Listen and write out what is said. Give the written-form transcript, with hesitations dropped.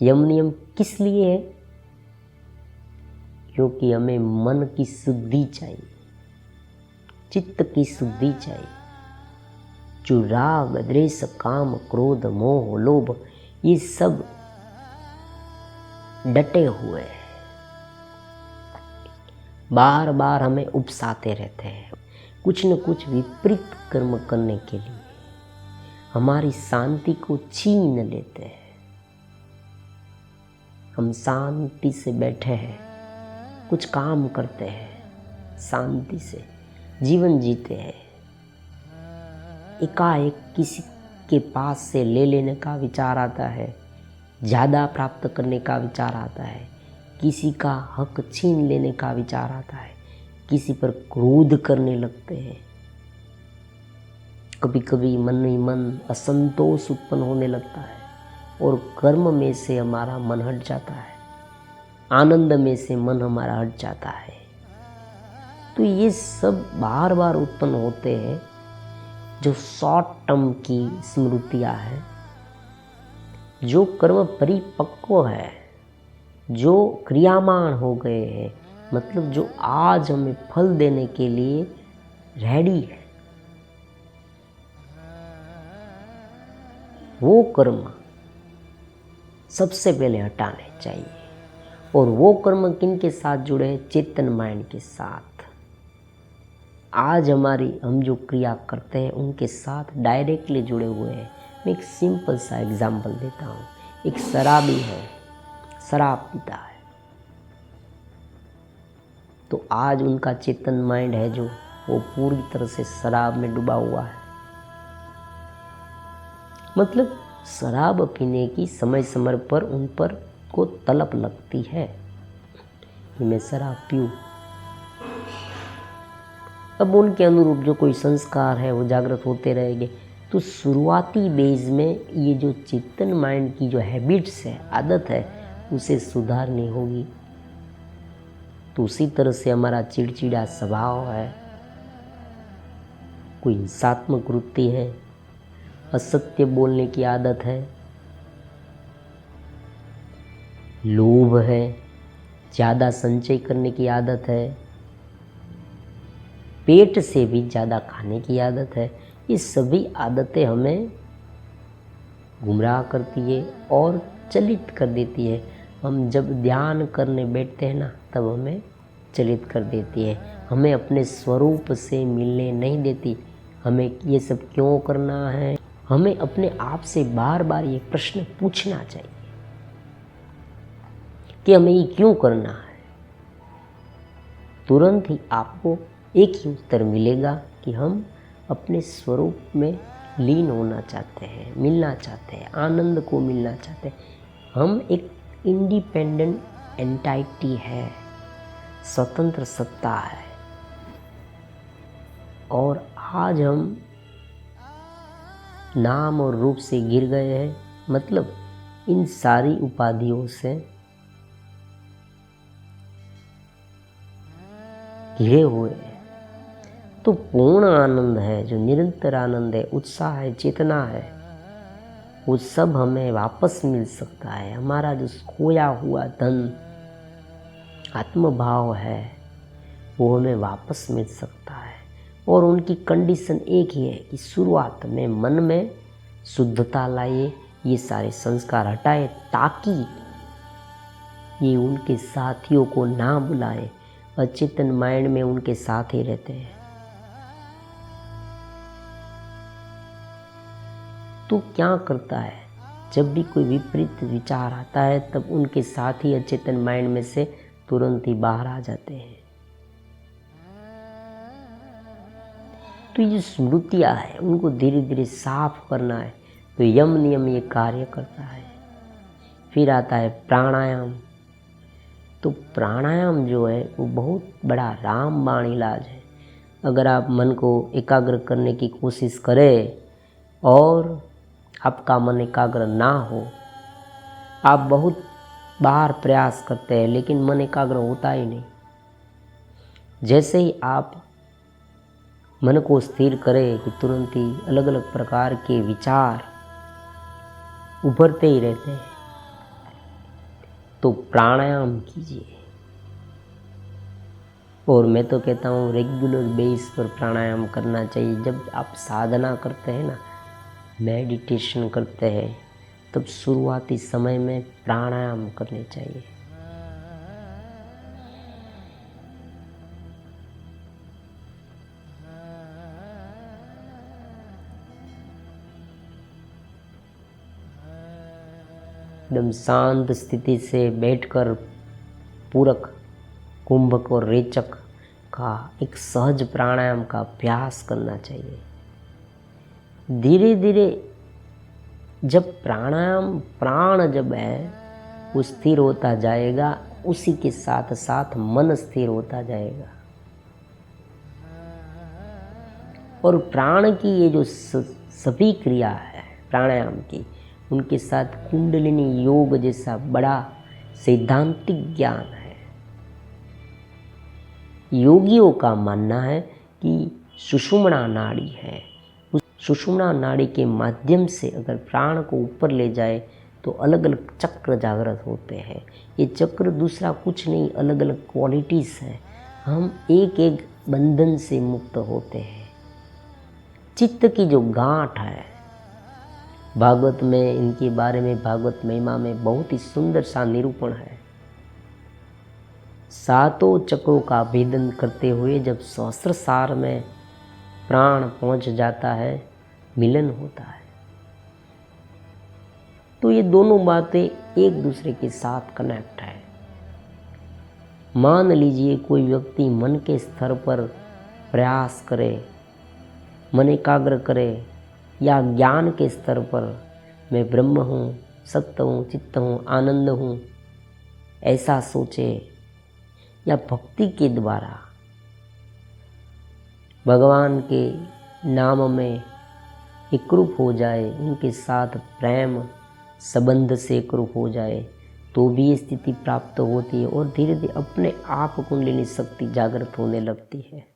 यम नियम किस लिए है? क्योंकि हमें मन की शुद्धि चाहिए, चित्त की शुद्धि चाहिए। जो राग द्वेष काम क्रोध मोह लोभ ये सब डटे हुए हैं, बार बार हमें उकसाते रहते हैं, कुछ न कुछ विपरीत कर्म करने के लिए हमारी शांति को छीन लेते हैं। हम शांति से बैठे हैं, कुछ काम करते हैं, शांति से जीवन जीते हैं, एकाएक किसी के पास से ले लेने का विचार आता है, ज़्यादा प्राप्त करने का विचार आता है, किसी का हक छीन लेने का विचार आता है, किसी पर क्रोध करने लगते हैं। कभी कभी मन ही मन असंतोष उत्पन्न होने लगता है और कर्म में से हमारा मन हट जाता है, आनंद में से मन हमारा हट जाता है। तो ये सब बार बार उत्पन्न होते हैं, जो शॉर्ट टर्म की स्मृतियाँ हैं, जो कर्म परिपक्व है, जो क्रियामान हो गए हैं, मतलब जो आज हमें फल देने के लिए रेडी है, वो कर्म सबसे पहले हटाने चाहिए। और वो कर्म किन के साथ जुड़े हैं? चेतन माइंड के साथ। आज हम जो क्रिया करते हैं उनके साथ डायरेक्टली जुड़े हुए हैं। मैं एक सिंपल सा एग्जाम्पल देता हूँ। एक शराबी है, शराब पीता है, तो आज उनका चेतन माइंड है जो वो पूरी तरह से शराब में डूबा हुआ है। मतलब शराब पीने की समय समय पर उन पर को तलब लगती है कि मैं शराब पीऊँ। अब उनके अनुरूप जो कोई संस्कार है वो जागृत होते रहेंगे। तो शुरुआती बेज में ये जो चेतन माइंड की जो हैबिट्स है, आदत है, उसे सुधारनी होगी। तो उसी तरह से हमारा चिड़चिड़ा स्वभाव है, कोई हिंसात्मक वृत्ति है, असत्य बोलने की आदत है, लोभ है, ज़्यादा संचय करने की आदत है, पेट से भी ज़्यादा खाने की आदत है। ये सभी आदतें हमें गुमराह करती है और चलित कर देती है। हम जब ध्यान करने बैठते हैं ना, तब हमें चलित कर देती है, हमें अपने स्वरूप से मिलने नहीं देती। हमें ये सब क्यों करना है? हमें अपने आप से बार बार ये प्रश्न पूछना चाहिए कि हमें ये क्यों करना है। तुरंत ही आपको एक ही उत्तर मिलेगा कि हम अपने स्वरूप में लीन होना चाहते हैं, मिलना चाहते हैं, आनंद को मिलना चाहते हैं। हम एक इंडिपेंडेंट एंटाइटी है, स्वतंत्र सत्ता है। और आज हम नाम और रूप से गिर गए हैं, मतलब इन सारी उपाधियों से घिरे हुए हैं। तो पूर्ण आनंद है, जो निरंतर आनंद है, उत्साह है, चेतना है, वो सब हमें वापस मिल सकता है। हमारा जो खोया हुआ धन आत्मभाव है वो हमें वापस मिल सकता है। और उनकी कंडीशन एक ही है कि शुरुआत में मन में शुद्धता लाइए, ये सारे संस्कार हटाए, ताकि ये उनके साथियों को ना बुलाए। अचेतन माइंड में उनके साथ ही रहते हैं। तो क्या करता है, जब भी कोई विपरीत विचार आता है तब उनके साथ ही अचेतन माइंड में से तुरंत ही बाहर आ जाते हैं। तो ये स्मृतियाँ है, उनको धीरे धीरे साफ करना है। तो यम नियम ये कार्य करता है। फिर आता है प्राणायाम। तो प्राणायाम जो है वो बहुत बड़ा रामबाण इलाज है। अगर आप मन को एकाग्र करने की कोशिश करें और आपका मन एकाग्र ना हो, आप बहुत बार प्रयास करते हैं लेकिन मन एकाग्र होता ही नहीं। जैसे ही आप मन को स्थिर करें कि तुरंत ही अलग अलग प्रकार के विचार उभरते ही रहते हैं। तो प्राणायाम कीजिए। और मैं तो कहता हूँ रेगुलर बेस पर प्राणायाम करना चाहिए। जब आप साधना करते हैं ना, मेडिटेशन करते हैं, तब शुरुआती समय में प्राणायाम करने चाहिए। एकदम शांत स्थिति से बैठकर पूरक, कुंभक और रेचक का एक सहज प्राणायाम का अभ्यास करना चाहिए। धीरे धीरे जब प्राण जब है वो स्थिर होता जाएगा, उसी के साथ साथ मन स्थिर होता जाएगा। और प्राण की ये जो सभी क्रिया है प्राणायाम की, उनके साथ कुंडलिनी योग जैसा बड़ा सैद्धांतिक ज्ञान है। योगियों का मानना है कि सुषुम्ना नाड़ी है, उस सुषुम्ना नाड़ी के माध्यम से अगर प्राण को ऊपर ले जाए तो अलग अलग चक्र जागृत होते हैं। ये चक्र दूसरा कुछ नहीं, अलग अलग क्वालिटीज़ हैं। हम एक एक बंधन से मुक्त होते हैं। चित्त की जो गांठ है, भागवत में इनके बारे में, भागवत महिमा में बहुत ही सुंदर सा निरूपण है। सातों चक्रों का भेदन करते हुए जब सहस्त्रसार में प्राण पहुंच जाता है, मिलन होता है। तो ये दोनों बातें एक दूसरे के साथ कनेक्ट है। मान लीजिए कोई व्यक्ति मन के स्तर पर प्रयास करे, मन एकाग्र करे, या ज्ञान के स्तर पर मैं ब्रह्म हूँ, सत्य हूँ, चित्त हूँ, आनंद हूँ, ऐसा सोचे, या भक्ति के द्वारा भगवान के नाम में एकरूप हो जाए, उनके साथ प्रेम संबंध से एकरूप हो जाए, तो भी ये स्थिति प्राप्त होती है। और धीरे धीरे अपने आप कुंडलिनी शक्ति जागृत होने लगती है।